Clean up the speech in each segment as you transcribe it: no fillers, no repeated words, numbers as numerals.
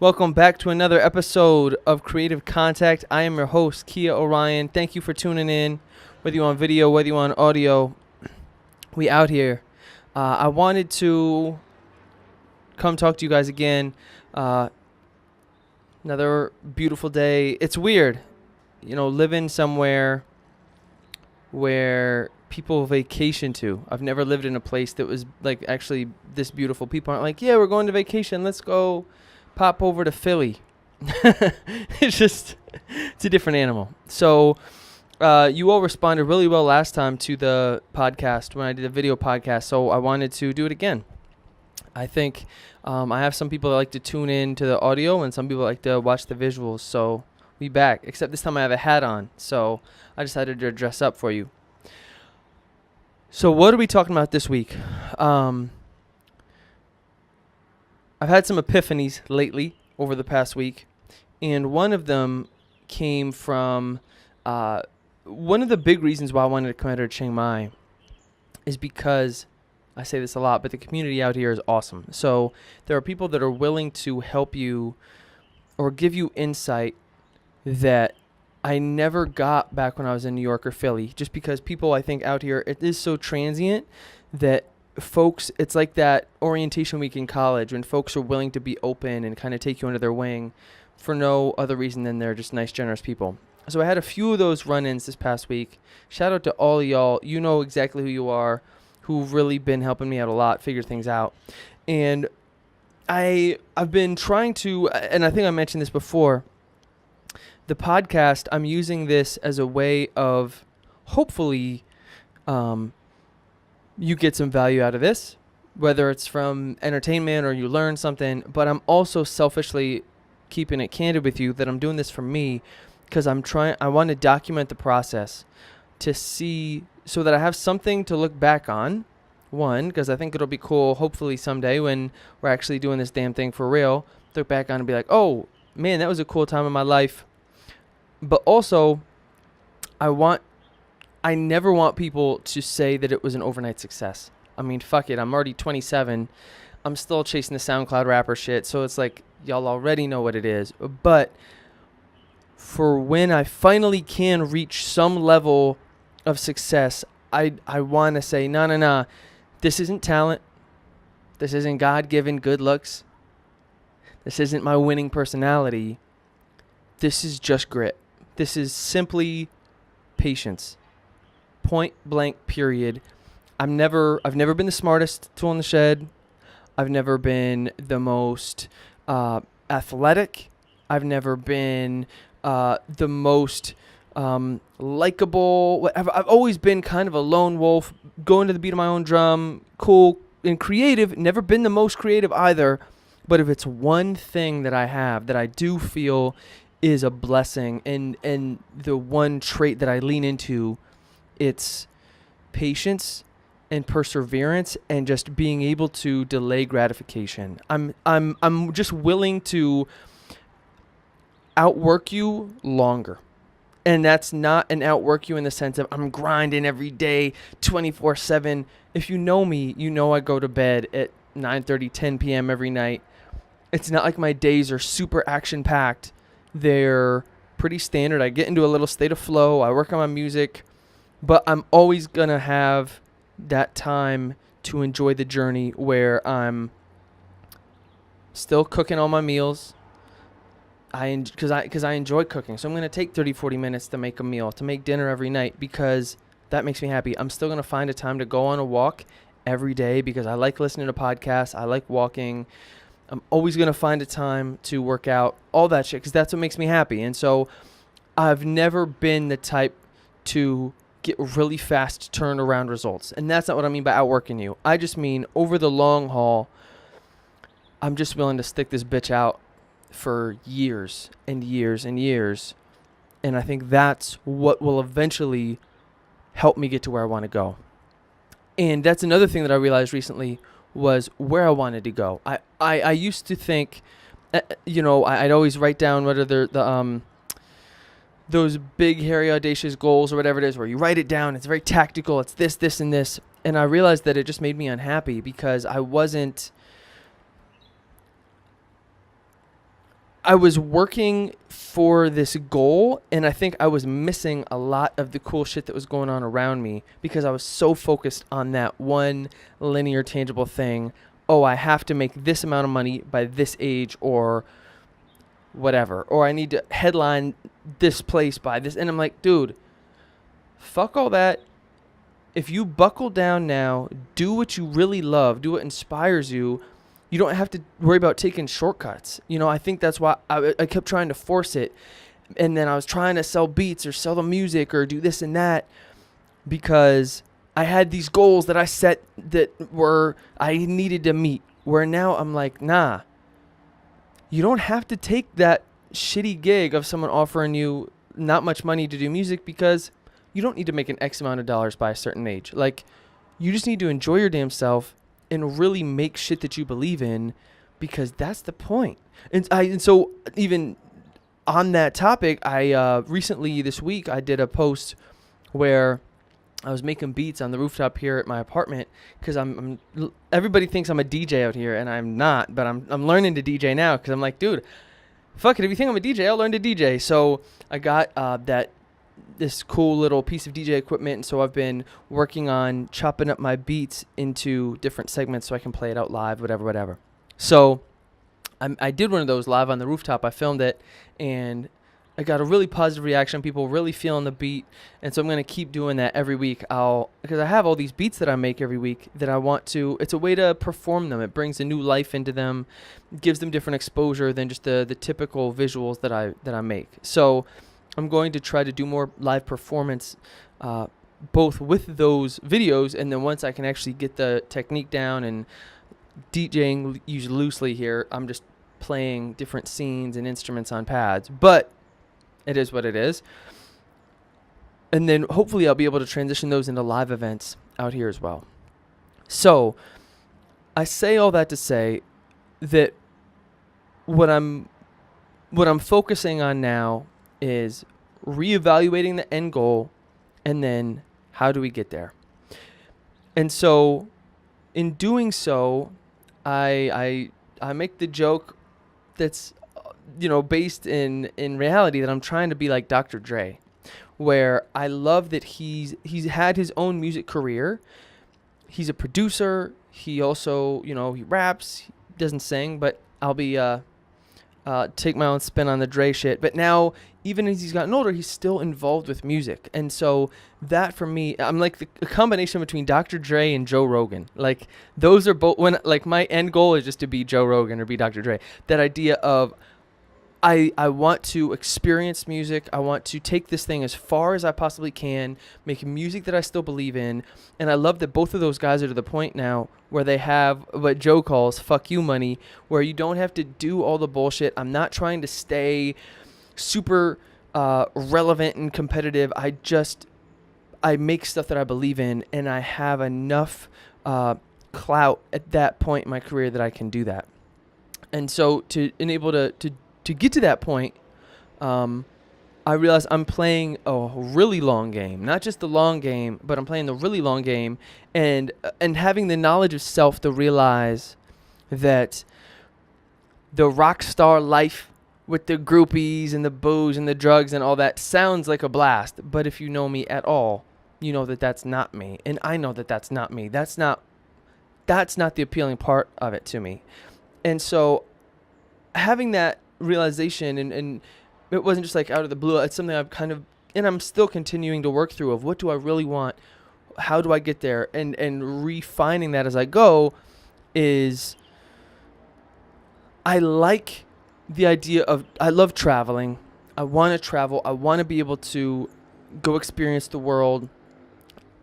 Welcome back to another episode of Creative Contact. I am your host, Kia Orion. Thank you for tuning in, whether you're on video, whether you're on audio. We out here. I wanted to come talk to you guys again. Another beautiful day. It's weird, living somewhere where people vacation to. I've never lived in a place that was like actually this beautiful. People aren't like, yeah, we're going to vacation. Let's go pop over to Philly. It's a different animal. So you all responded really well last time to the podcast when I did a video podcast. So I wanted to do it again. I think I have some people that like to tune in to the audio and some people like to watch the visuals. So we back, except this time I have a hat on. So I decided to dress up for you. So what are we talking about this week? I've had some epiphanies lately over the past week, and one of them came from one of the big reasons why I wanted to come out to Chiang Mai is because, I say this a lot, but the community out here is awesome. So there are people that are willing to help you or give you insight that I never got back when I was in New York or Philly, just because people, I think, out here, it is so transient that folks, it's like that orientation week in college when folks are willing to be open and kind of take you under their wing for no other reason than they're just nice, generous people. So I had a few of those run-ins this past week. Shout out to all of y'all. You know exactly who you are, who've really been helping me out a lot, figure things out. And I've been trying to, and I think I mentioned this before, the podcast, I'm using this as a way of hopefully you get some value out of this, whether it's from entertainment or you learn something. But I'm also selfishly keeping it candid with you that I'm doing this for me because I want to document the process to see so that I have something to look back on. One, because I think it'll be cool, hopefully someday when we're actually doing this damn thing for real, look back on and be like, oh, man, that was a cool time in my life. But also, I never want people to say that it was an overnight success. I mean, fuck it. I'm already 27. I'm still chasing the SoundCloud rapper shit. So it's like, y'all already know what it is. But for when I finally can reach some level of success, I want to say, no. This isn't talent. This isn't God-given good looks. This isn't my winning personality. This is just grit. This is simply patience. Point blank, period. I've never been the smartest tool in the shed. I've never been the most athletic. I've never been the most likable. I've always been kind of a lone wolf, going to the beat of my own drum, cool and creative. Never been the most creative either. But if it's one thing that I have that I do feel is a blessing and the one trait that I lean into, it's patience and perseverance and just being able to delay gratification. I'm just willing to outwork you longer. And that's not an outwork you in the sense of I'm grinding every day 24/7. If you know me, you know I go to bed at 9:30, 10 p.m. every night. It's not like my days are super action-packed. They're pretty standard. I get into a little state of flow. I work on my music. But I'm always going to have that time to enjoy the journey where I'm still cooking all my meals. Because I enjoy cooking. So I'm going to take 30, 40 minutes to make a meal, to make dinner every night because that makes me happy. I'm still going to find a time to go on a walk every day because I like listening to podcasts. I like walking. I'm always going to find a time to work out, all that shit, because that's what makes me happy. And so I've never been the type to get really fast turnaround results. And that's not what I mean by outworking you. I just mean over the long haul, I'm just willing to stick this bitch out for years and years and years. And I think that's what will eventually help me get to where I want to go. And that's another thing that I realized recently was where I wanted to go. I used to think, I'd always write down what are the those big, hairy, audacious goals or whatever it is where you write it down. It's very tactical. It's this, this, and this. And I realized that it just made me unhappy because I wasn't I was working for this goal, and I think I was missing a lot of the cool shit that was going on around me because I was so focused on that one linear, tangible thing. Oh, I have to make this amount of money by this age or whatever. Or I need to headline this place by this. And I'm like, dude, fuck all that. If you buckle down now, do what you really love, do what inspires you, you don't have to worry about taking shortcuts. You know, I think that's why I kept trying to force it. And then I was trying to sell beats or sell the music or do this and that because I had these goals that I set that I needed to meet. Where now I'm like, nah, you don't have to take that shitty gig of someone offering you not much money to do music because you don't need to make an X amount of dollars by a certain age. Like, you just need to enjoy your damn self and really make shit that you believe in because that's the point. And so even on that topic, I recently this week I did a post where I was making beats on the rooftop here at my apartment because everybody thinks I'm a DJ out here and I'm not, but I'm learning to DJ now because I'm like, dude, fuck it, if you think I'm a DJ, I'll learn to DJ. So I got this cool little piece of DJ equipment, and so I've been working on chopping up my beats into different segments so I can play it out live, whatever. So I did one of those live on the rooftop. I filmed it, and I got a really positive reaction. People really feeling the beat, and so I'm going to keep doing that every week. Because I have all these beats that I make every week that I want to. It's a way to perform them. It brings a new life into them, gives them different exposure than just the typical visuals that I make. So I'm going to try to do more live performance, both with those videos, and then once I can actually get the technique down and DJing used loosely here, I'm just playing different scenes and instruments on pads. But it is what it is. And then hopefully I'll be able to transition those into live events out here as well. So I say all that to say that what I'm focusing on now is reevaluating the end goal and then how do we get there. And so in doing so, I make the joke that's based in reality that I'm trying to be like Dr. Dre, where I love that he's had his own music career. He's a producer. He also, he raps, he doesn't sing, but I'll be take my own spin on the Dre shit. But now, even as he's gotten older, he's still involved with music. And so that for me, I'm like a combination between Dr. Dre and Joe Rogan. Like those are both my end goal is just to be Joe Rogan or be Dr. Dre. That idea of I want to experience music. I want to take this thing as far as I possibly can, make music that I still believe in. And I love that both of those guys are to the point now where they have what Joe calls fuck you money, where you don't have to do all the bullshit. I'm not trying to stay super relevant and competitive. I make stuff that I believe in, and I have enough clout at that point in my career that I can do that. And so to enable to get to that point, I realize I'm playing a really long game, not just the long game, but I'm playing the really long game, and having the knowledge of self to realize that the rock star life with the groupies and the booze and the drugs and all that sounds like a blast. But if you know me at all, you know that that's not me, and I know that that's not me. That's not the appealing part of it to me. And so having that realization, and it wasn't just like out of the blue, it's something I've and I'm still continuing to work through of what do I really want, how do I get there, and refining that as I go is I like the idea of, I love traveling. I want to travel. I want to be able to go experience the world.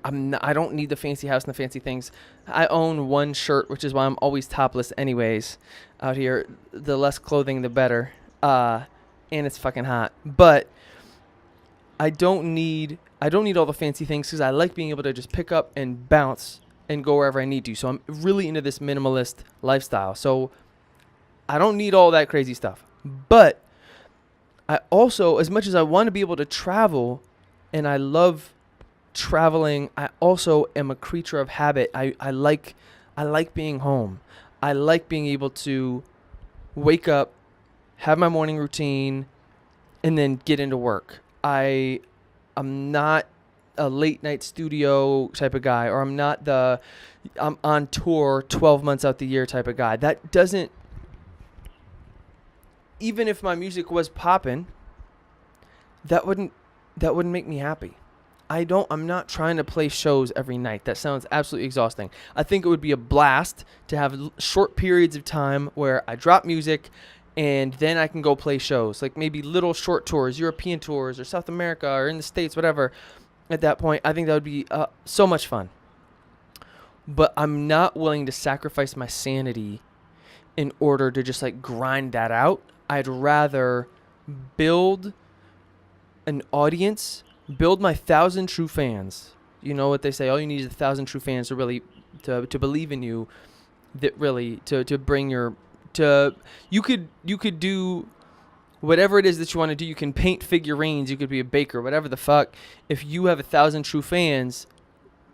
I don't need the fancy house and the fancy things. I own one shirt, which is why I'm always topless anyways out here. The less clothing, the better. And it's fucking hot. But I don't need all the fancy things because I like being able to just pick up and bounce and go wherever I need to. So I'm really into this minimalist lifestyle. So I don't need all that crazy stuff. But I also, as much as I want to be able to travel, and I love traveling, I also am a creature of habit. I like being home. I like being able to wake up, have my morning routine, and then get into work. I'm not a late night studio type of guy, or I'm on tour 12 months out the year type of guy. That doesn't, even if my music was popping, that wouldn't make me happy. I'm not trying to play shows every night. That sounds absolutely exhausting. I think it would be a blast to have short periods of time where I drop music and then I can go play shows, like maybe little short tours, European tours, or South America, or in the States, whatever. At that point, I think that would be so much fun. But I'm not willing to sacrifice my sanity in order to just like grind that out. I'd rather build an audience, build my 1,000 true fans. You know what they say, all you need is 1,000 true fans to really to believe in you, that really to bring your you could do whatever it is that you want to do. You can paint figurines, you could be a baker, whatever the fuck. If you have 1,000 true fans,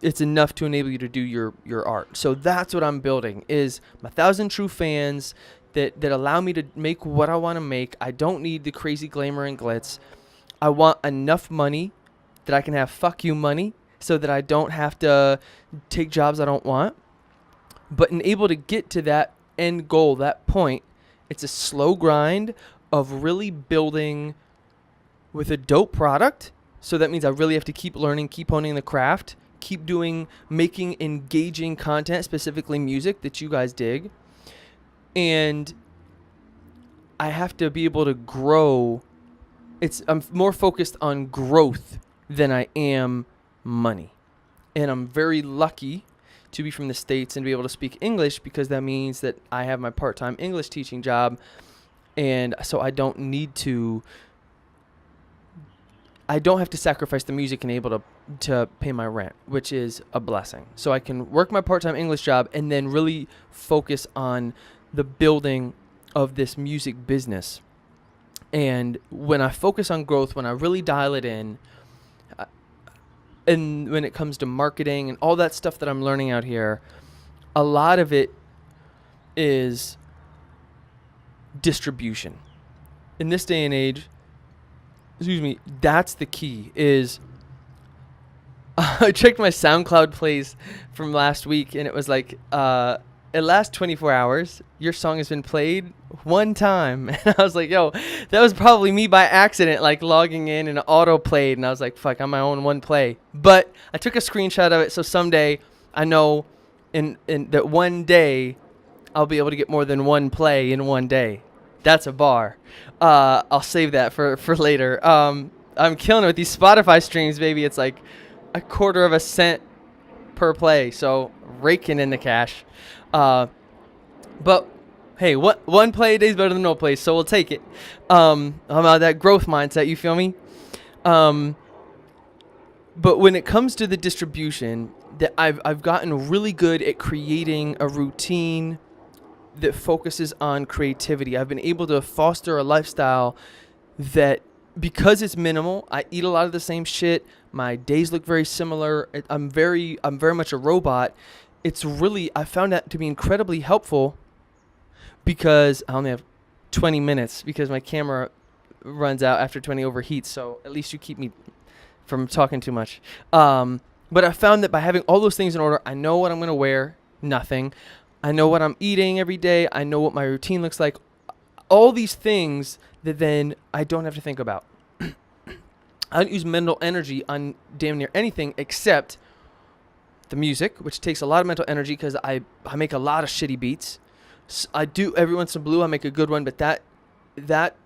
it's enough to enable you to do your art. So that's what I'm building, is my 1,000 true fans that allow me to make what I want to make. I don't need the crazy glamour and glitz. I want enough money that I can have fuck you money, so that I don't have to take jobs I don't want. But in able to get to that end goal, that point, it's a slow grind of really building with a dope product. So that means I really have to keep learning, keep honing the craft, keep making engaging content, specifically music that you guys dig. And I have to be able to grow. I'm more focused on growth than I am money. And I'm very lucky to be from the States and be able to speak English, because that means that I have my part-time English teaching job. And so I don't have to sacrifice the music and able to pay my rent, which is a blessing. So I can work my part-time English job and then really focus on the building of this music business. And when I focus on growth, when I really dial it in, and when it comes to marketing and all that stuff that I'm learning out here, a lot of it is distribution. In this day and age, that's the key. Is I checked my SoundCloud plays from last week, and it was like, in the last 24 hours, your song has been played one time. And I was like, yo, that was probably me by accident, like logging in and auto played. And I was like, fuck, I'm my own one play. But I took a screenshot of it, so someday I know in that one day I'll be able to get more than one play in one day. That's a bar. I'll save that for later. I'm killing it with these Spotify streams, baby. It's like $0.25 cents per play, so raking in the cash. But hey, one play a day is better than no play, so we'll take it. I'm out of that growth mindset, you feel me? But when it comes to the distribution, that I've gotten really good at creating a routine that focuses on creativity. I've been able to foster a lifestyle that, because it's minimal, I eat a lot of the same shit. My days look very similar. I'm very much a robot. I found that to be incredibly helpful, because I only have 20 minutes because my camera runs out after 20 overheats. So at least you keep me from talking too much. But I found that by having all those things in order, I know what I'm going to wear, nothing. I know what I'm eating every day. I know what my routine looks like. All these things that then I don't have to think about. I don't use mental energy on damn near anything except the music, which takes a lot of mental energy because I make a lot of shitty beats. I do every once in a blue I make a good one, but that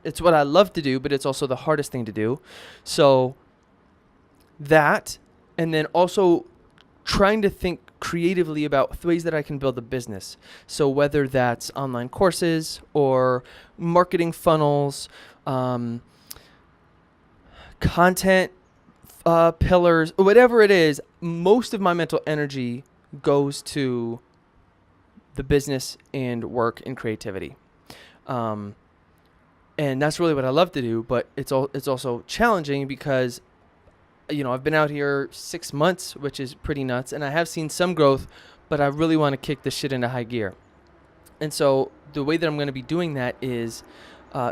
it's what I love to do, but it's also the hardest thing to do. So that, and then also trying to think creatively about ways that I can build a business. So whether that's online courses or marketing funnels, content pillars, whatever it is, most of my mental energy goes to the business and work and creativity. And that's really what I love to do, but it's also challenging because, I've been out here 6 months, which is pretty nuts, and I have seen some growth, but I really want to kick this shit into high gear. And so the way that I'm going to be doing that is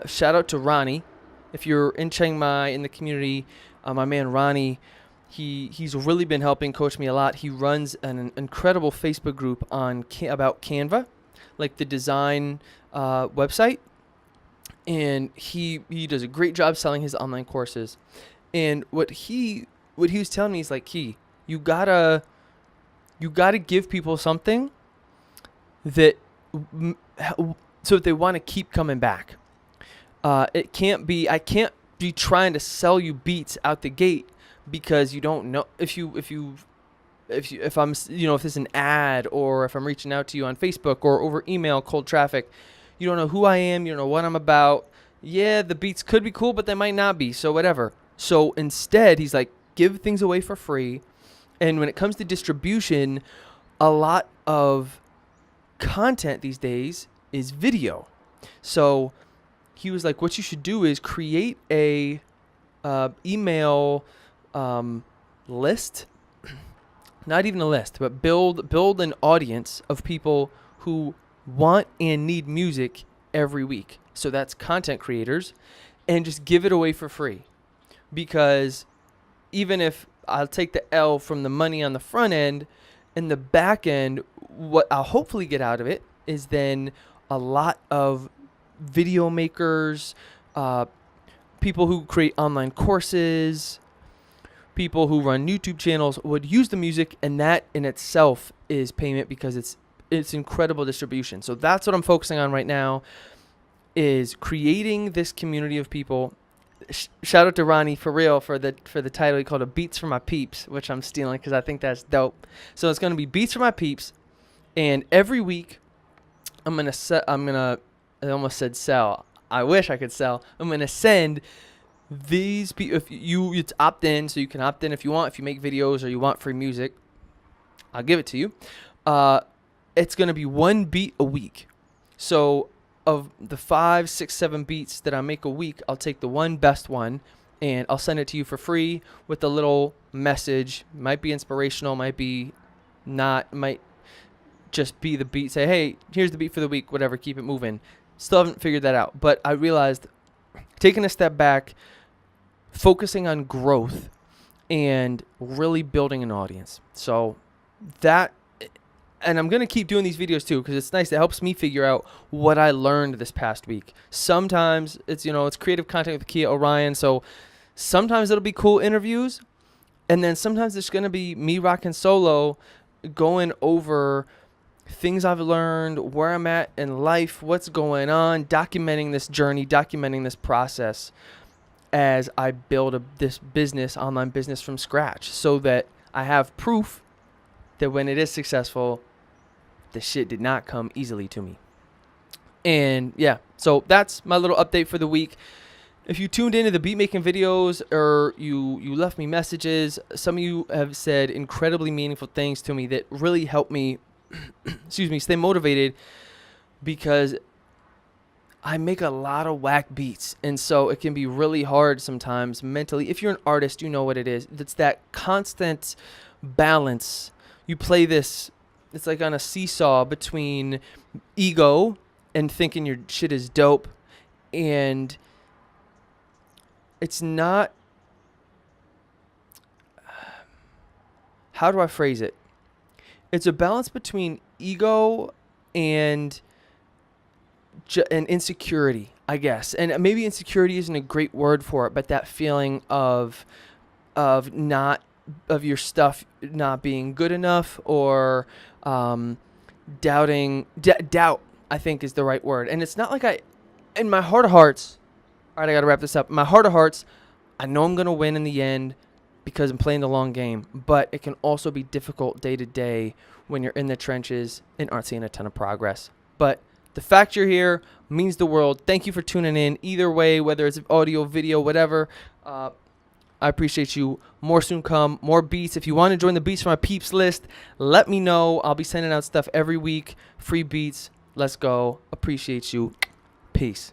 Shout out to Ronnie. If you're in Chiang Mai in the community, my man Ronnie, he's really been helping coach me a lot. He runs an incredible Facebook group on about Canva, like the design website, and he does a great job selling his online courses. And what he was telling me is like, Key, you gotta give people something that so that they want to keep coming back. I can't be trying to sell you beats out the gate because you don't know if I'm, if it's an ad or if I'm reaching out to you on Facebook or over email, cold traffic, you don't know who I am, you don't know what I'm about. Yeah, the beats could be cool, but they might not be. So whatever. So instead, he's like, give things away for free. And when it comes to distribution, a lot of content these days is video. So he was like, what you should do is create a email list, not even a list, but build an audience of people who want and need music every week. So that's content creators, and just give it away for free. Because even if I'll take the L from the money on the front end, in the back end, what I'll hopefully get out of it is then a lot of video makers, people who create online courses, people who run YouTube channels would use the music, and that in itself is payment because it's incredible distribution. So that's what I'm focusing on right now, is creating this community of people. Shout out to Ronnie for real for the title. He called it Beats for My Peeps, which I'm stealing because I think that's dope. So it's going to be Beats for My Peeps, and every week I almost said sell. I wish I could sell. I'm going to send these people, it's opt in, so you can opt in if you want. If you make videos or you want free music, I'll give it to you. It's going to be one beat a week. So of the 5, 6, 7 beats that I make a week, I'll take the one best one and I'll send it to you for free with a little message. Might be inspirational, might be not, might just be the beat. Say, hey, here's the beat for the week, whatever, keep it moving. Still haven't figured that out. But I realized taking a step back, focusing on growth and really building an audience. So that, and I'm going to keep doing these videos too, because it's nice. It helps me figure out what I learned this past week. Sometimes it's, it's creative content with Kia Orion. So sometimes it'll be cool interviews. And then sometimes it's going to be me rocking solo, going over things I've learned, where I'm at in life, what's going on, documenting this journey, documenting this process as I build this business, online business from scratch, so that I have proof that when it is successful, the shit did not come easily to me. And yeah, so that's my little update for the week. If you tuned into the beat making videos or you left me messages, some of you have said incredibly meaningful things to me that really helped me stay motivated, because I make a lot of whack beats, and so it can be really hard sometimes mentally. If you're an artist, you know what it is. It's that constant balance. You play this, it's like on a seesaw between ego and thinking your shit is dope, and it's not, how do I phrase it? It's a balance between ego and insecurity, I guess. And maybe insecurity isn't a great word for it, but that feeling of your stuff not being good enough, or doubting, doubt, I think is the right word. And it's not like in my heart of hearts, all right, I got to wrap this up. In my heart of hearts, I know I'm going to win in the end, because I'm playing the long game, but it can also be difficult day to day when you're in the trenches and aren't seeing a ton of progress. But the fact you're here means the world. Thank you for tuning in. Either way, whether it's audio, video, whatever, I appreciate you. More soon come, more beats. If you want to join the Beats for My Peeps list, let me know. I'll be sending out stuff every week. Free beats. Let's go. Appreciate you. Peace.